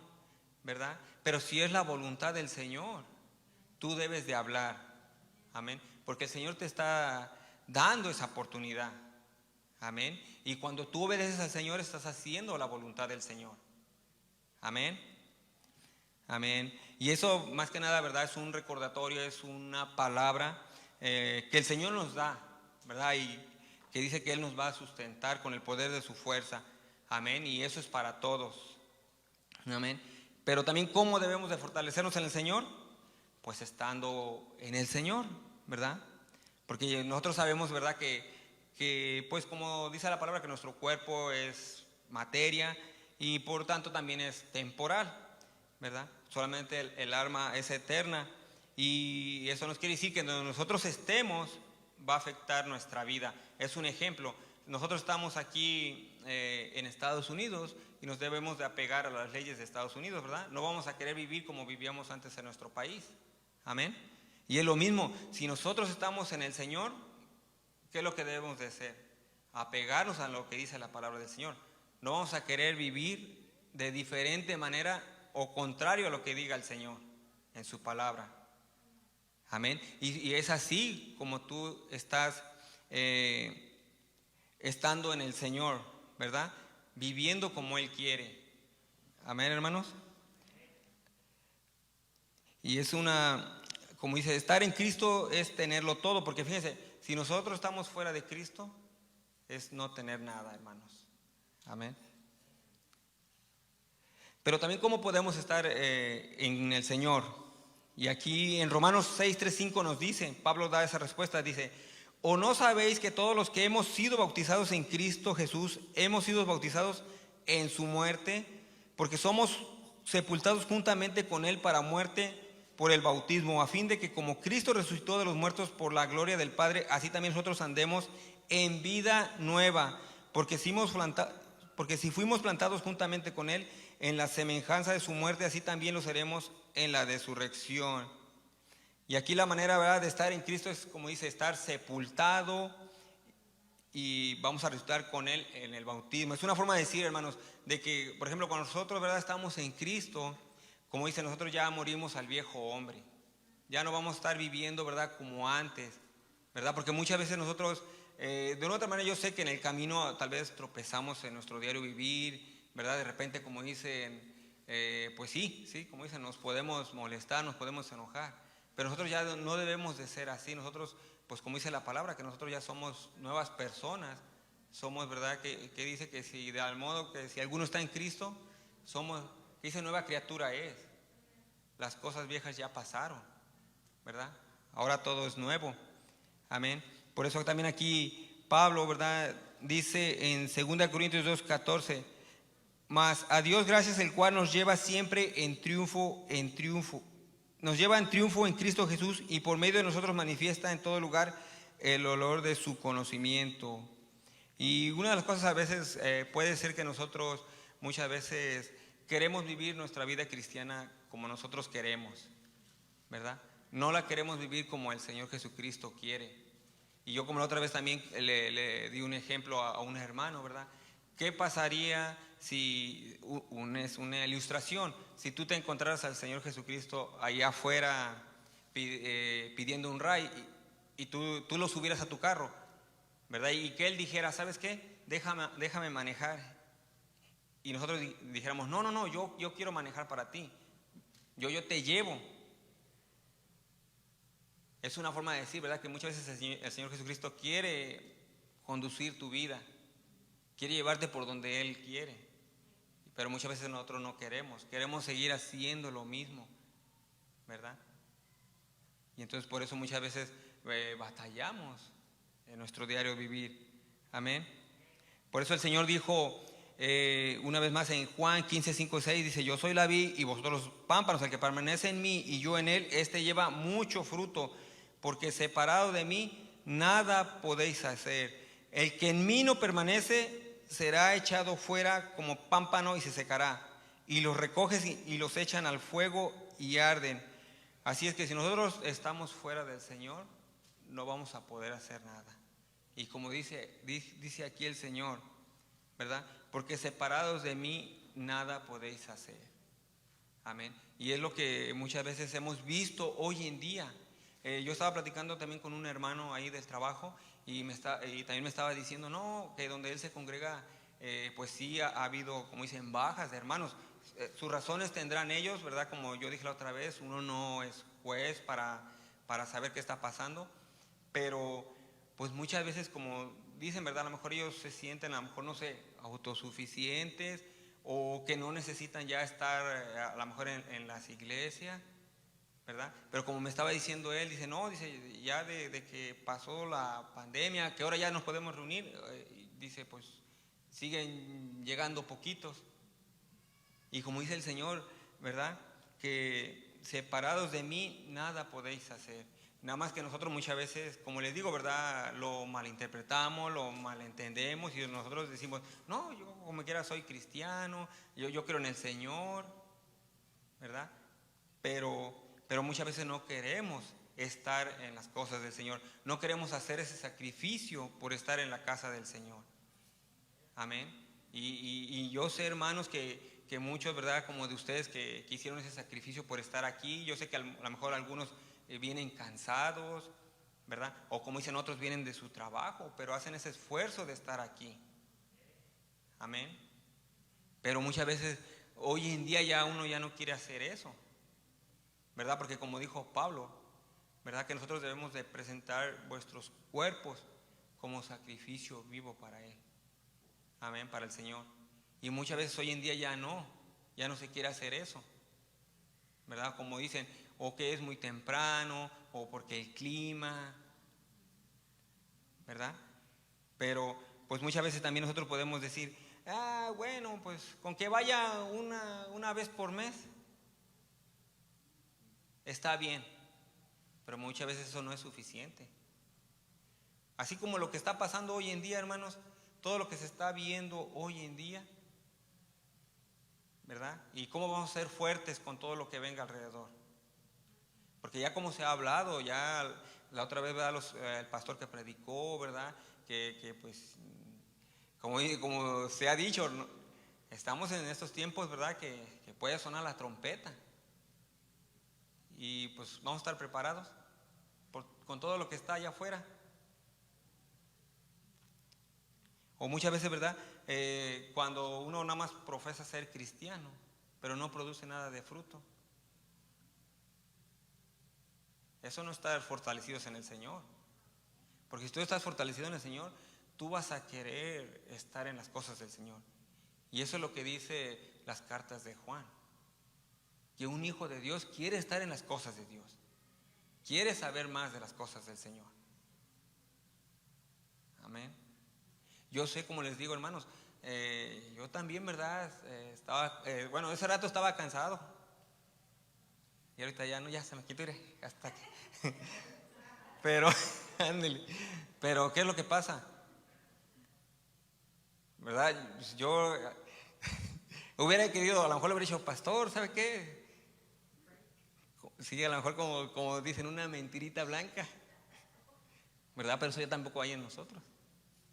¿verdad? Pero si es la voluntad del Señor, tú debes de hablar, amén, porque el Señor te está dando esa oportunidad, amén. Y cuando tú obedeces al Señor, estás haciendo la voluntad del Señor, amén, amén. Y eso más que nada, ¿verdad? Es un recordatorio, es una palabra que el Señor nos da, ¿verdad? Y que dice que Él nos va a sustentar con el poder de su fuerza, amén. Y eso es para todos, amén. Pero también, ¿cómo debemos de fortalecernos en el Señor? Pues estando en el Señor, ¿verdad? Porque nosotros sabemos, ¿verdad? Que pues como dice la palabra, que nuestro cuerpo es materia y por tanto también es temporal, ¿verdad? Solamente el alma es eterna, y eso nos quiere decir que donde nosotros estemos va a afectar nuestra vida. Es un ejemplo. Nosotros estamos aquí en Estados Unidos y nos debemos de apegar a las leyes de Estados Unidos, ¿verdad? No vamos a querer vivir como vivíamos antes en nuestro país, amén. Y es lo mismo, si nosotros estamos en el Señor, ¿qué es lo que debemos de hacer? Apegarnos a lo que dice la palabra del Señor. No vamos a querer vivir de diferente manera o contrario a lo que diga el Señor en su palabra, amén. Y es así como tú estás estando en el Señor, ¿verdad? Viviendo como Él quiere, amén, hermanos. Y es como dice, estar en Cristo es tenerlo todo, porque fíjense, si nosotros estamos fuera de Cristo, es no tener nada, hermanos, amén. Pero también, ¿cómo podemos estar en el Señor? Y aquí en Romanos 6, 3, 5 nos dice, Pablo da esa respuesta, dice: ¿o no sabéis que todos los que hemos sido bautizados en Cristo Jesús, hemos sido bautizados en su muerte? Porque somos sepultados juntamente con Él para muerte por el bautismo, a fin de que como Cristo resucitó de los muertos por la gloria del Padre, así también nosotros andemos en vida nueva. Porque si fuimos plantados juntamente con Él en la semejanza de su muerte, así también lo seremos en la resurrección. Y aquí la manera, ¿verdad?, de estar en Cristo es, como dice, estar sepultado, y vamos a resucitar con Él en el bautismo. Es una forma de decir, hermanos, de que, por ejemplo, cuando nosotros, ¿verdad?, estamos en Cristo, como dice, nosotros ya morimos al viejo hombre. Ya no vamos a estar viviendo, ¿verdad?, como antes, ¿verdad? Porque muchas veces nosotros, de una otra manera, yo sé que en el camino tal vez tropezamos en nuestro diario vivir, ¿verdad? De repente, como dicen, pues sí, como dicen, nos podemos molestar, nos podemos enojar. Pero nosotros ya no debemos de ser así. Nosotros, pues como dice la palabra, que nosotros ya somos nuevas personas. Somos, ¿verdad?, que dice que si de al modo que si alguno está en Cristo, somos, que dice, nueva criatura es. Las cosas viejas ya pasaron, ¿verdad? Ahora todo es nuevo, amén. Por eso también aquí Pablo, ¿verdad?, dice en 2 Corintios 2:14: mas a Dios gracias, el cual nos lleva siempre en triunfo, nos lleva en triunfo en Cristo Jesús, y por medio de nosotros manifiesta en todo lugar el olor de su conocimiento. Y una de las cosas, a veces puede ser que nosotros muchas veces queremos vivir nuestra vida cristiana como nosotros queremos, ¿verdad? No la queremos vivir como el Señor Jesucristo quiere. Y yo, como la otra vez también le di un ejemplo a un hermano, ¿verdad? ¿Qué pasaría si, es una ilustración, si tú te encontraras al Señor Jesucristo allá afuera pidiendo un ray, y tú lo subieras a tu carro, ¿verdad? Y que Él dijera: ¿sabes qué? Déjame manejar. Y nosotros dijéramos: no, yo quiero manejar para ti. Yo te llevo. Es una forma de decir, ¿verdad?, que muchas veces el Señor Jesucristo quiere conducir tu vida, quiere llevarte por donde Él quiere. Pero muchas veces nosotros no queremos seguir haciendo lo mismo, ¿verdad? Y entonces por eso muchas veces batallamos en nuestro diario vivir, amén. Por eso el Señor dijo una vez más en Juan 15:5-6, dice: yo soy la vid y vosotros los pámpanos, el que permanece en mí y yo en él, este lleva mucho fruto, porque separado de mí nada podéis hacer. El que en mí no permanece será echado fuera como pámpano y se secará, y los recoges y los echan al fuego y arden. Así es que si nosotros estamos fuera del Señor, no vamos a poder hacer nada. Y como dice aquí el Señor, ¿verdad? Porque separados de mí nada podéis hacer. Amén. Y es lo que muchas veces hemos visto hoy en día. Yo estaba platicando también con un hermano ahí del trabajo y también me estaba diciendo, no, que donde él se congrega, pues sí ha habido, como dicen, bajas de hermanos. Sus razones tendrán ellos, ¿verdad? Como yo dije la otra vez, uno no es juez para saber qué está pasando, pero pues muchas veces, como dicen, ¿verdad? A lo mejor ellos se sienten, a lo mejor, no sé, autosuficientes, o que no necesitan ya estar a lo mejor en las iglesias, ¿verdad? Pero como me estaba diciendo él, dice, no, dice, ya de que pasó la pandemia, que ahora ya nos podemos reunir, dice, pues siguen llegando poquitos. Y como dice el Señor, ¿verdad? Que separados de mí nada podéis hacer. Nada más que nosotros muchas veces, como les digo, ¿verdad? Lo malinterpretamos, lo malentendemos y nosotros decimos, no, yo como quiera soy cristiano, yo creo en el Señor, ¿verdad? Pero muchas veces no queremos estar en las cosas del Señor. No queremos hacer ese sacrificio por estar en la casa del Señor. Amén. Y yo sé, hermanos, que muchos, ¿verdad? Como de ustedes que hicieron ese sacrificio por estar aquí. Yo sé que a lo mejor algunos vienen cansados, ¿verdad? O como dicen otros, vienen de su trabajo, pero hacen ese esfuerzo de estar aquí. Amén. Pero muchas veces, hoy en día ya uno ya no quiere hacer eso, ¿verdad? Porque como dijo Pablo, ¿verdad? Que nosotros debemos de presentar vuestros cuerpos como sacrificio vivo para Él. Amén, para el Señor. Y muchas veces hoy en día ya no se quiere hacer eso, ¿verdad? Como dicen, o que es muy temprano, o porque el clima, ¿verdad? Pero pues muchas veces también nosotros podemos decir, bueno, pues con que vaya una vez por mes, está bien, pero muchas veces eso no es suficiente. Así como lo que está pasando hoy en día, hermanos, todo lo que se está viendo hoy en día, ¿verdad? Y cómo vamos a ser fuertes con todo lo que venga alrededor. Porque ya como se ha hablado, ya la otra vez, ¿verdad? El pastor que predicó, ¿verdad? Que pues, como se ha dicho, ¿no? Estamos en estos tiempos, ¿verdad? Que puede sonar la trompeta. Y pues vamos a estar preparados con todo lo que está allá afuera. O muchas veces, ¿verdad? Cuando uno nada más profesa ser cristiano, pero no produce nada de fruto. Eso no estar fortalecidos en el Señor. Porque si tú estás fortalecido en el Señor, tú vas a querer estar en las cosas del Señor. Y eso es lo que dice las cartas de Juan. Que un hijo de Dios quiere estar en las cosas de Dios. Quiere saber más de las cosas del Señor. Amén. Yo sé, como les digo, hermanos, yo también, ¿verdad? Bueno, ese rato estaba cansado. Y ahorita ya no, ya se me quitó, hasta aquí. Pero, ándale. Pero, ¿qué es lo que pasa? ¿Verdad? Yo hubiera querido, a lo mejor le hubiera dicho, pastor, ¿sabe qué? Sí, a lo mejor como dicen, una mentirita blanca, ¿verdad? Pero eso ya tampoco hay en nosotros.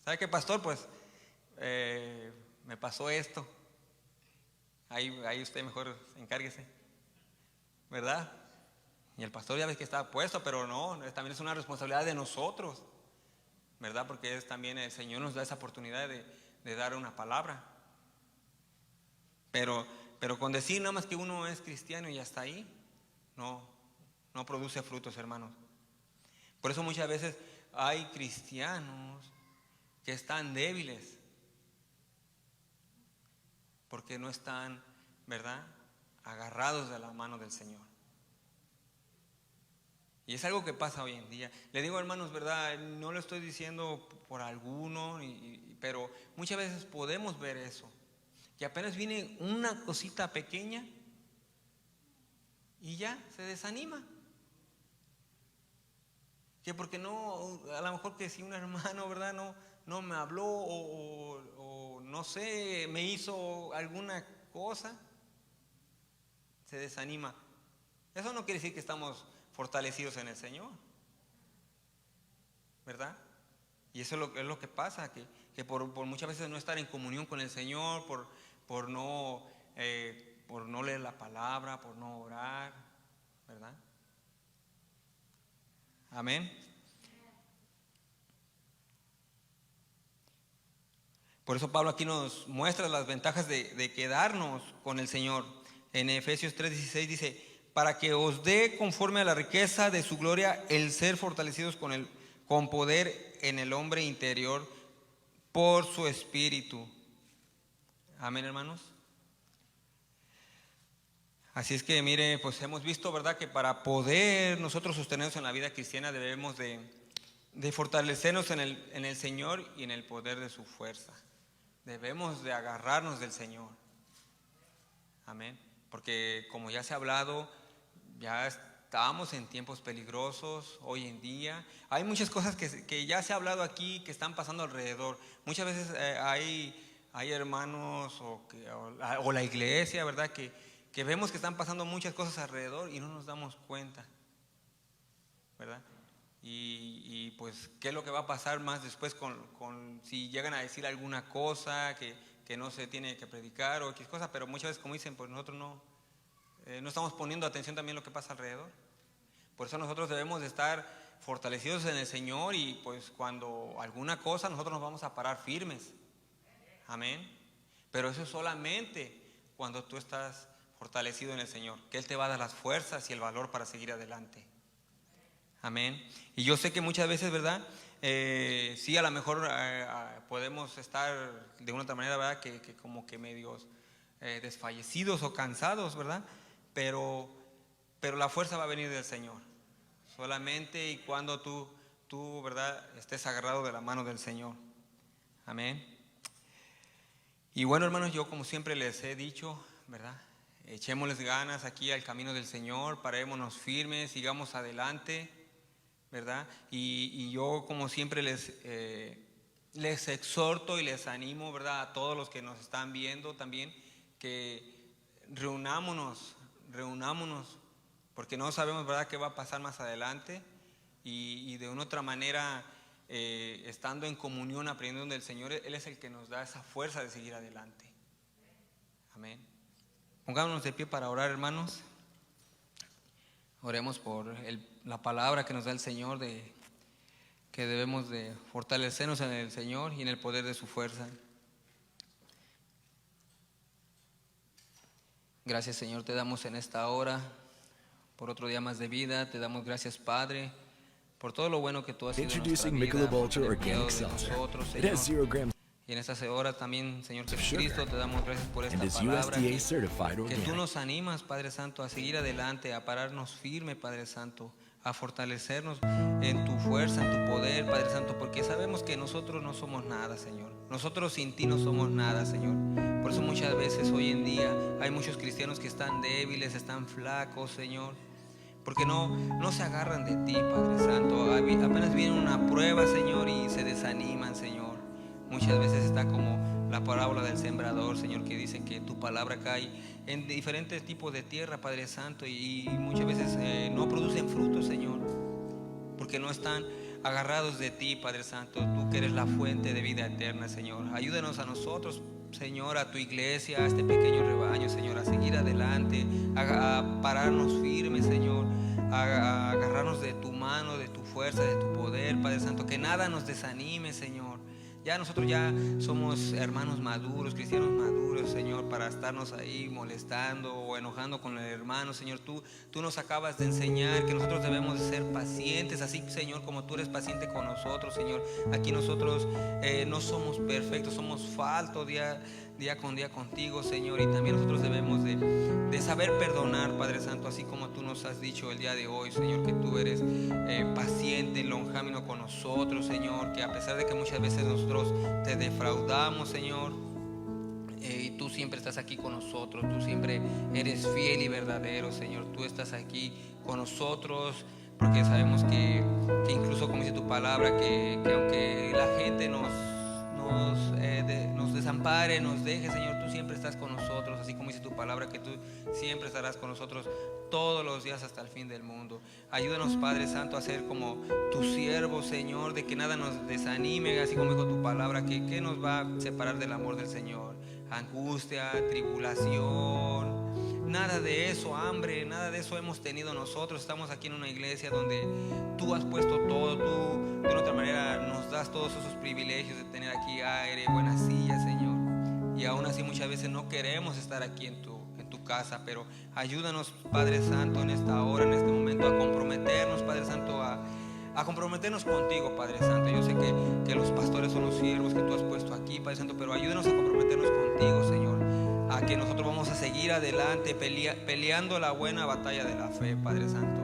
¿Sabe qué, pastor? Pues me pasó esto. Ahí usted mejor encárguese, ¿verdad? Y el pastor ya ves que está puesto, pero no, también es una responsabilidad de nosotros, ¿verdad? Porque también el Señor nos da esa oportunidad de dar una palabra. Pero con decir nada más que uno es cristiano y hasta ahí, no produce frutos, hermanos. Por eso muchas veces hay cristianos que están débiles, porque no están, ¿verdad?, agarrados de la mano del Señor. Y es algo que pasa hoy en día. Le digo, hermanos, ¿verdad? No lo estoy diciendo por alguno, pero muchas veces podemos ver eso. Que apenas viene una cosita pequeña y ya se desanima. Que porque no, a lo mejor que si un hermano, ¿verdad? No me habló o no sé, me hizo alguna cosa, se desanima. Eso no quiere decir que estamos fortalecidos en el Señor. ¿verdad? Y eso es lo que pasa, que por muchas veces no estar en comunión con el Señor, por no leer la palabra, por no orar, ¿verdad? Amén. Por eso Pablo aquí nos muestra las ventajas de quedarnos con el Señor. En Efesios 3:16 dice: para que os dé conforme a la riqueza de su gloria el ser fortalecidos con poder en el hombre interior por su espíritu. Amén, hermanos. Así es que mire, pues hemos visto, ¿verdad?, que para poder nosotros sostenernos en la vida cristiana debemos de fortalecernos en el Señor y en el poder de su fuerza. Debemos de agarrarnos del Señor. Amén. Porque como ya se ha hablado, ya estamos en tiempos peligrosos hoy en día. Hay muchas cosas que ya se ha hablado aquí que están pasando alrededor. Muchas veces hay hermanos o la iglesia, ¿verdad?, que vemos que están pasando muchas cosas alrededor y no nos damos cuenta, ¿verdad? Y pues qué es lo que va a pasar más después con si llegan a decir alguna cosa que no se tiene que predicar o X cosa, pero muchas veces, como dicen, pues nosotros no estamos poniendo atención también a lo que pasa alrededor. Por eso nosotros debemos de estar fortalecidos en el Señor, y pues cuando alguna cosa nosotros nos vamos a parar firmes. Amén. Pero eso es solamente cuando tú estás fortalecido en el Señor, que Él te va a dar las fuerzas y el valor para seguir adelante. Amén. Y yo sé que muchas veces, ¿verdad?, sí, a lo mejor podemos estar de una otra manera, ¿verdad?, que como que medios desfallecidos o cansados, ¿verdad? Pero la fuerza va a venir del Señor, solamente y cuando tú, ¿verdad?, estés agarrado de la mano del Señor. Amén. Y bueno, hermanos, yo como siempre les he dicho, ¿verdad?, echémosles ganas aquí al camino del Señor, parémonos firmes, sigamos adelante, ¿verdad? Y yo como siempre les exhorto y les animo, ¿verdad?, a todos los que nos están viendo también, que reunámonos, porque no sabemos, ¿verdad?, qué va a pasar más adelante, y de una otra manera, estando en comunión, aprendiendo del Señor, Él es el que nos da esa fuerza de seguir adelante. Amén. Pongámonos de pie para orar, hermanos. Oremos por la palabra que nos da el Señor, que debemos de fortalecernos en el Señor y en el poder de su fuerza. Gracias, Señor, te damos en esta hora por otro día más de vida. Te damos gracias, Padre, por todo lo bueno que tú has hecho en nuestra vida, por el cuidado de nosotros, Señor. Y en estas horas también, Señor Jesucristo, te damos gracias por esta palabra que tú nos animas, Padre Santo, a seguir adelante, a pararnos firme, Padre Santo, a fortalecernos en tu fuerza, en tu poder, Padre Santo, porque sabemos que nosotros no somos nada, Señor. Nosotros sin ti no somos nada, Señor. Por eso muchas veces hoy en día hay muchos cristianos que están débiles, están flacos, Señor, porque no se agarran de ti, Padre Santo. Apenas viene una prueba, Señor, y se desaniman, Señor. Muchas veces está como la parábola del sembrador, Señor, que dice que tu palabra cae en diferentes tipos de tierra, Padre Santo, y muchas veces no producen frutos, Señor, porque no están agarrados de ti, Padre Santo, tú que eres la fuente de vida eterna, Señor. Ayúdanos a nosotros, Señor, a tu iglesia, a este pequeño rebaño, Señor, a seguir adelante, a pararnos firmes, Señor, a agarrarnos de tu mano, de tu fuerza, de tu poder, Padre Santo, que nada nos desanime, Señor. Ya nosotros ya somos hermanos maduros, cristianos maduros, Señor, para estarnos ahí molestando o enojando con el hermano, Señor. Tú nos acabas de enseñar que nosotros debemos de ser pacientes, así, Señor, como tú eres paciente con nosotros, Señor. Aquí nosotros no somos perfectos, somos faltos día con día contigo, Señor, y también nosotros debemos de saber perdonar, Padre Santo, así como tú nos has dicho el día de hoy, Señor, que tú eres paciente, lonjámino con nosotros, Señor, que a pesar de que muchas veces nosotros te defraudamos, Señor, y tú siempre estás aquí con nosotros, tú siempre eres fiel y verdadero, Señor. Tú estás aquí con nosotros, porque sabemos que incluso como dice tu palabra, que aunque la gente nos nos desampare, nos deje, Señor. Tú siempre estás con nosotros, así como dice tu palabra, que tú siempre estarás con nosotros todos los días hasta el fin del mundo. Ayúdanos, Padre Santo, a ser como tus siervos, Señor, de que nada nos desanime, así como dijo tu palabra, que nos va a separar del amor del Señor. Angustia, tribulación, nada de eso, hambre, nada de eso hemos tenido nosotros. Estamos aquí en una iglesia donde tú has puesto todo, tú de otra manera nos das todos esos privilegios de tener aquí aire, buenas sillas, Señor. Y aún así muchas veces no queremos estar aquí en tu casa, pero ayúdanos, Padre Santo, en esta hora, en este momento, a comprometernos, Padre Santo, a comprometernos contigo, Padre Santo. Yo sé que los pastores son los siervos que tú has puesto aquí, Padre Santo, pero ayúdanos a comprometernos contigo, Señor, a que nosotros vamos a seguir adelante peleando la buena batalla de la fe, Padre Santo.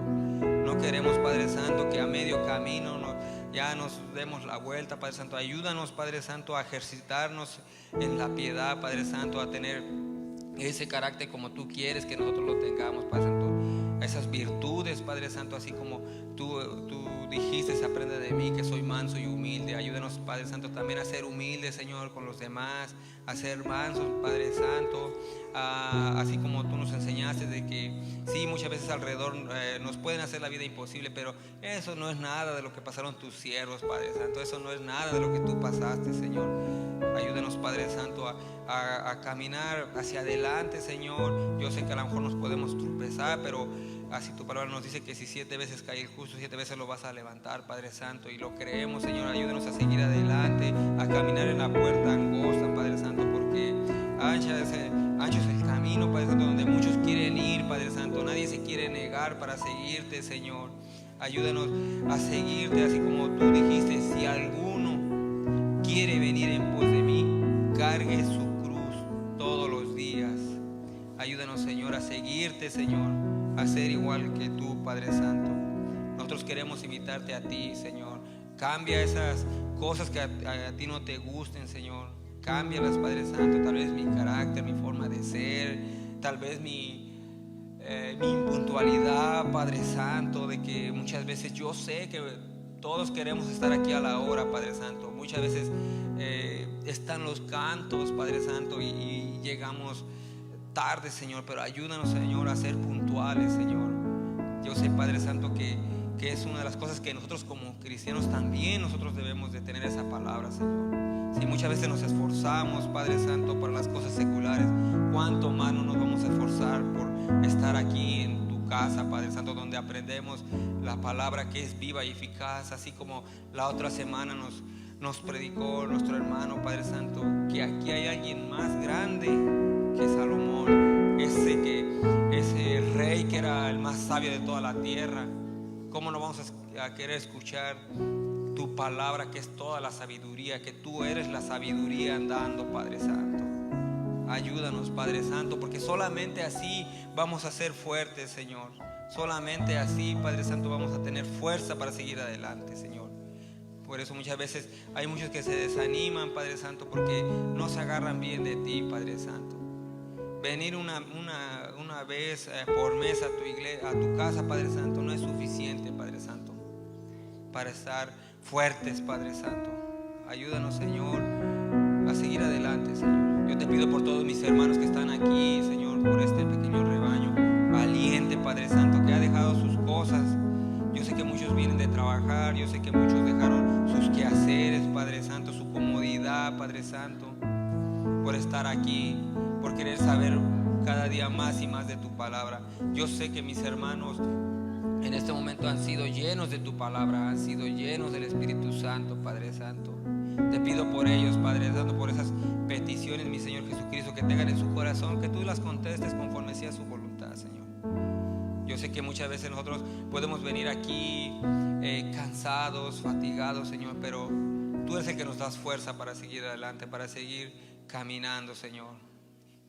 No queremos, Padre Santo, que a medio camino ya nos demos la vuelta, Padre Santo. Ayúdanos, Padre Santo, a ejercitarnos en la piedad, Padre Santo, a tener ese carácter como tú quieres que nosotros lo tengamos, Padre Santo. Esas virtudes, Padre Santo, así como tú dijiste, se aprende de mí que soy manso y humilde. Ayúdanos, Padre Santo, también a ser humildes, Señor, con los demás, a ser mansos, Padre Santo, así como tú nos enseñaste de que sí, muchas veces alrededor nos pueden hacer la vida imposible, pero eso no es nada de lo que pasaron tus siervos, Padre Santo. Eso no es nada de lo que tú pasaste, Señor. Ayúdanos, Padre Santo, a caminar hacia adelante, Señor. Yo sé que a lo mejor nos podemos tropezar, pero así tu palabra nos dice que si 7 veces cae el justo, 7 veces lo vas a levantar, Padre Santo, y lo creemos, Señor. Ayúdanos a seguir adelante, a caminar en la puerta angosta, Padre Santo, porque ancho es el camino, Padre Santo, donde muchos quieren ir, Padre Santo. Nadie se quiere negar para seguirte, Señor. Ayúdanos a seguirte, así como tú dijiste, si alguno quiere venir en pos de mí, cargue su cruz todos los días. Ayúdanos, Señor, a seguirte, Señor, a ser igual que tú, Padre Santo. Nosotros queremos invitarte a ti, Señor. Cambia esas cosas que a ti no te gusten, Señor. Cámbialas, Padre Santo. Tal vez mi carácter, mi forma de ser, tal vez mi impuntualidad, Padre Santo, de que muchas veces yo sé que todos queremos estar aquí a la hora, Padre Santo. Muchas veces están los cantos, Padre Santo, y llegamos tarde, Señor, pero ayúdanos, Señor, a ser puntuales, Señor. Yo sé, Padre Santo, que es una de las cosas que nosotros como cristianos también nosotros debemos de tener esa palabra, Señor. Si muchas veces nos esforzamos, Padre Santo, para las cosas seculares, ¿cuánto más no nos vamos a esforzar por estar aquí en tu casa, Padre Santo, donde aprendemos la palabra que es viva y eficaz? Así como la otra semana nos predicó nuestro hermano, Padre Santo, que aquí hay alguien más grande que Salomón, ese rey que era el más sabio de toda la tierra. ¿Cómo no vamos a querer escuchar tu palabra, que es toda la sabiduría, que tú eres la sabiduría andando, Padre Santo? Ayúdanos, Padre Santo, porque solamente así vamos a ser fuertes, Señor. Solamente así, Padre Santo, vamos a tener fuerza para seguir adelante, Señor. Por eso muchas veces hay muchos que se desaniman, Padre Santo, porque no se agarran bien de ti, Padre Santo. Venir una vez por mes a tu iglesia, a tu casa, Padre Santo, no es suficiente, Padre Santo, para estar fuertes, Padre Santo. Ayúdanos, Señor, a seguir adelante, Señor. Yo te pido por todos mis hermanos que están aquí, Señor, por este pequeño rebaño valiente, Padre Santo, que ha dejado sus cosas. Yo sé que muchos vienen de trabajar, yo sé que muchos dejaron sus quehaceres, Padre Santo, su comodidad, Padre Santo, por estar aquí, por querer saber cada día más y más de tu palabra. Yo sé que mis hermanos en este momento han sido llenos de tu palabra, han sido llenos del Espíritu Santo, Padre Santo. Te pido por ellos, Padre Santo, por esas peticiones, mi Señor Jesucristo, que tengan en su corazón, que tú las contestes conforme sea su voluntad, Señor. Yo sé que muchas veces nosotros podemos venir aquí cansados, fatigados, Señor, pero tú eres el que nos das fuerza para seguir adelante, para seguir caminando, Señor.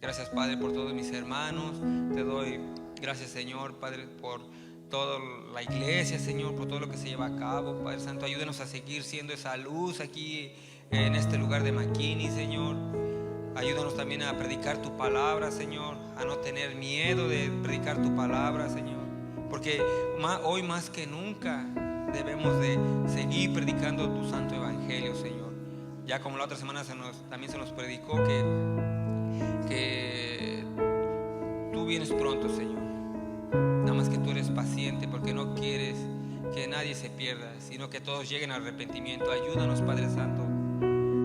Gracias, Padre, por todos mis hermanos. Te doy gracias, Señor, Padre, por toda la iglesia, Señor, por todo lo que se lleva a cabo, Padre Santo. Ayúdenos a seguir siendo esa luz aquí en este lugar de McKinney, Señor. Ayúdanos también a predicar tu palabra, Señor, a no tener miedo de predicar tu palabra, Señor, porque hoy más que nunca debemos de seguir predicando tu santo evangelio, Señor. Ya como la otra semana también se nos predicó que tú vienes pronto, Señor. Nada más que tú eres paciente porque no quieres que nadie se pierda, sino que todos lleguen al arrepentimiento. Ayúdanos, Padre Santo,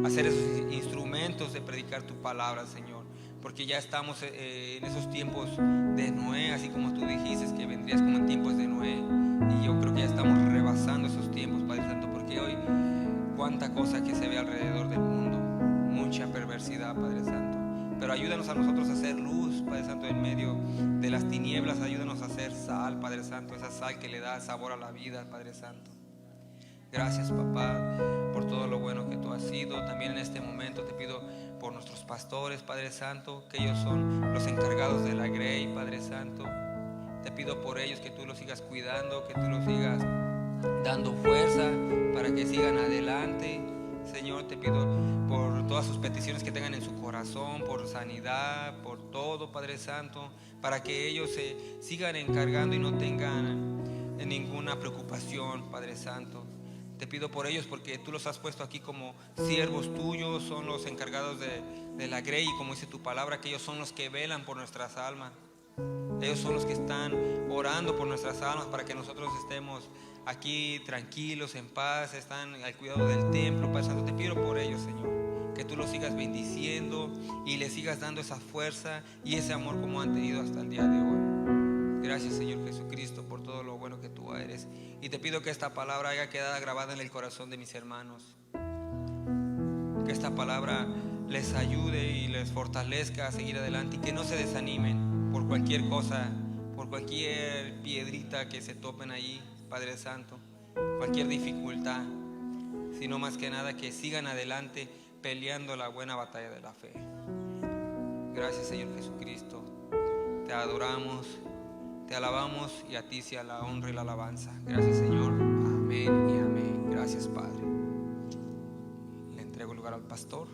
a ser esos instrumentos de predicar tu palabra, Señor, porque ya estamos en esos tiempos de Noé, así como tú dijiste que vendrías como en tiempos de Noé, y yo creo que ya estamos rebasando esos tiempos, Padre Santo, porque hoy cuánta cosa que se ve alrededor del mundo, mucha perversidad, Padre Santo. Pero ayúdanos a nosotros a hacer luz, Padre Santo, en medio de las tinieblas. Ayúdanos a hacer sal, Padre Santo, esa sal que le da sabor a la vida, Padre Santo. Gracias, papá, por todo lo bueno que tú has sido. También en este momento te pido por nuestros pastores, Padre Santo, que ellos son los encargados de la Grey, Padre Santo. Te pido por ellos que tú los sigas cuidando, que tú los sigas dando fuerza para que sigan adelante. Señor, te pido por todas sus peticiones que tengan en su corazón, por sanidad, por todo, Padre Santo, para que ellos se sigan encargando y no tengan ninguna preocupación, Padre Santo. Te pido por ellos porque tú los has puesto aquí como siervos tuyos, son los encargados de la Grey, y como dice tu palabra, que ellos son los que velan por nuestras almas. Ellos son los que están orando por nuestras almas para que nosotros estemos aquí tranquilos, en paz, están al cuidado del templo. Padre Santo, te pido por ellos, Señor, que tú los sigas bendiciendo y les sigas dando esa fuerza y ese amor como han tenido hasta el día de hoy. Gracias, Señor Jesucristo, por todo lo bueno que tú eres, y te pido que esta palabra haya quedado grabada en el corazón de mis hermanos, que esta palabra les ayude y les fortalezca a seguir adelante, y que no se desanimen por cualquier cosa, por cualquier piedrita que se topen allí, Padre Santo, cualquier dificultad, sino más que nada que sigan adelante peleando la buena batalla de la fe. Gracias, Señor Jesucristo, te adoramos, te alabamos, y a ti sea la honra y la alabanza. Gracias, Señor, amén y amén. Gracias, Padre. Le entrego el lugar al pastor.